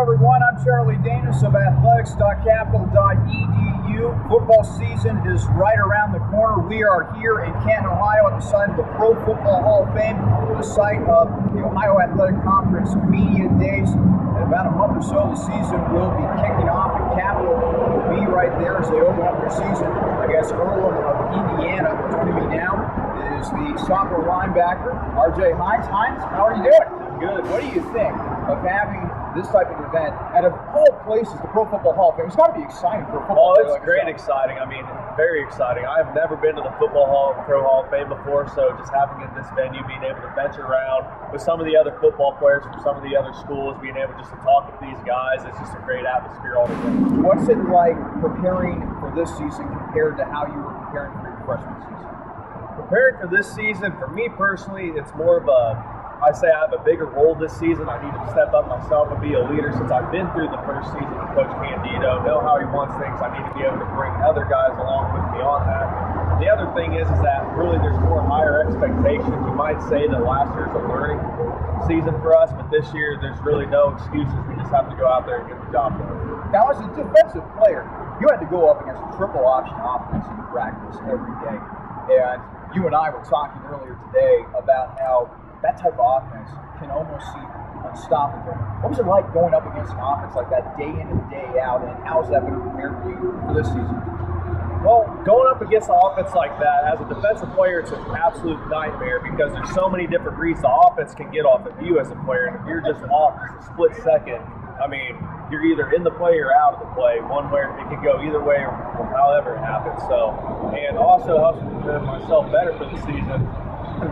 everyone. I'm Charlie Danis of athletics.capital.edu. Football season is right around the corner. We are here in Canton, Ohio at the site of the Pro Football Hall of Fame, the site of the Ohio Athletic Conference Media Days. In about a month or so, the season will be kicking off, and Capital will be right there as they open up their season against Earlham of Indiana. Joining me now is the sophomore linebacker, RJ Heins. Heins, how are you doing? Good. What do you think of having this type of event out of all places, the Pro Football Hall of Fame? It's got to be exciting for a football player. It's great exciting. I mean, very exciting. I've never been to the Pro Hall of Fame before, so just having it in this venue, being able to venture around with some of the other football players from some of the other schools, being able just to talk with these guys, it's just a great atmosphere all the way. What's it like preparing for this season compared to how you were preparing for your freshman season? Preparing for this season, for me personally, it's more of I say I have a bigger role this season. I need to step up myself and be a leader since I've been through the first season with Coach Candido, know how he wants things. I need to be able to bring other guys along with me on that. The other thing is that really there's more higher expectations. You might say that last year's a learning season for us, but this year there's really no excuses. We just have to go out there and get the job done. Now, as a defensive player, you had to go up against a triple option offense in practice every day. And you and I were talking earlier today about how that type of offense can almost seem unstoppable. What was it like going up against an offense like that day in and day out, and how has that been prepared for you for this season? Well, going up against an offense like that, as a defensive player, it's an absolute nightmare because there's so many different reads the offense can get off of you as a player, and if you're just off just a split second, I mean, you're either in the play or out of the play. One way it can go either way, or however it happens. So, and also helps me prepare myself better for the season,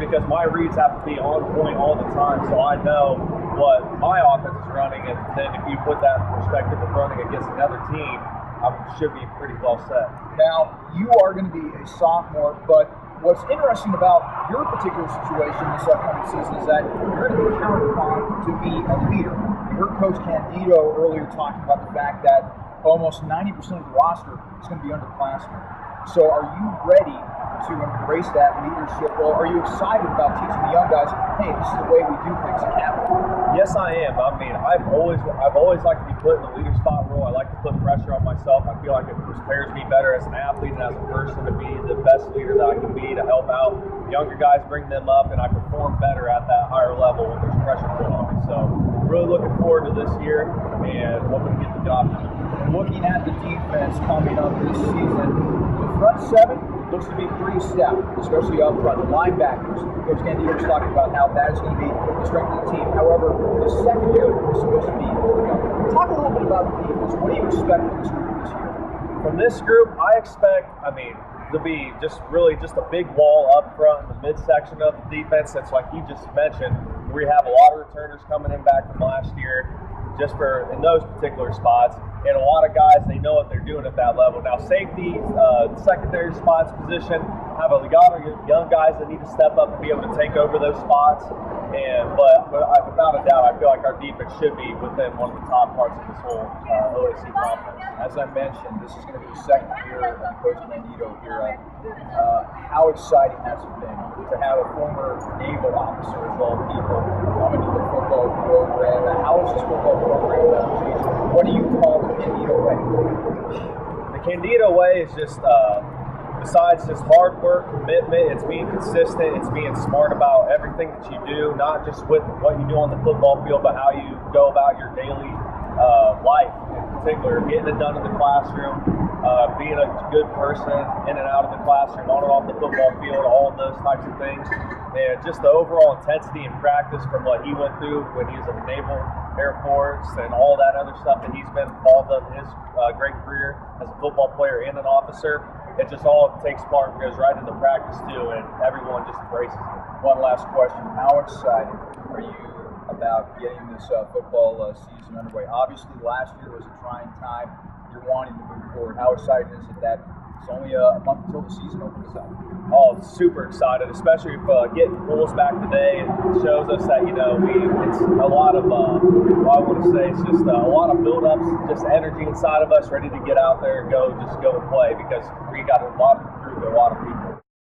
because my reads have to be on point all the time, so I know what my offense is running, and then if you put that in perspective of running against another team, I should be pretty well set. Now, you are going to be a sophomore, but what's interesting about your particular situation this upcoming season is that you're going to be counted upon to be a leader. You heard Coach Candido earlier talking about the fact that almost 90% of the roster is going to be underclassmen. So are you ready to embrace that leadership role? Are you excited about teaching the young guys, hey, this is the way we do things at Capital? Yes, I am. I mean, I've always liked to be put in the leader spot role. I like to put pressure on myself. I feel like it prepares me better as an athlete and as a person to be the best leader that I can be, to help out younger guys, bring them up, and I perform better at that higher level when there's pressure put on me. So really looking forward to this year and hoping to get the job done. Looking at the defense coming up this season, the front seven looks to be pretty stout, especially up front. The linebackers, Coach Candido was talking about how that is going to be the strength of the team. However, the secondary is supposed to be Talk a little bit about the defense. What do you expect from this group this year? From this group, I expect, to be just a big wall up front in the midsection of the defense. That's like you just mentioned. We have a lot of returners coming in back from last year, just in those particular spots. And a lot of guys, they know what they're doing at that level. Now, safety, secondary spots position, have a lot of young guys that need to step up and be able to take over those spots. But without a doubt, I feel like our defense should be within one of the top parts of this whole OSC conference. As I mentioned, this is going to be the second year of Coach Candido here. How exciting has it been to have a former naval officer, of all people, coming to the football program? How is this football program changed? What do you call the Candido way? The Candido way is just, besides just hard work, commitment, it's being consistent, it's being smart about everything that you do, not just with what you do on the football field, but how you go about your daily life in particular, getting it done in the classroom, being a good person in and out of the classroom, on and off the football field, all of those types of things. And just the overall intensity and practice from what he went through when he was in the Naval Air Force and all that other stuff that he's been involved in his great career as a football player and an officer. It just all takes part and goes right into practice too, and everyone just embraces it. One last question. How excited are you about getting this football season underway? Obviously, last year was a trying time. You're wanting to move forward. How excited is it that it's only a month until the season opens up? Oh, super excited, especially if getting Bulls back today. It shows us that, it's a lot of, I want to say, it's just a lot of build-ups, just energy inside of us, ready to get out there and go and play, because we got a lot of people.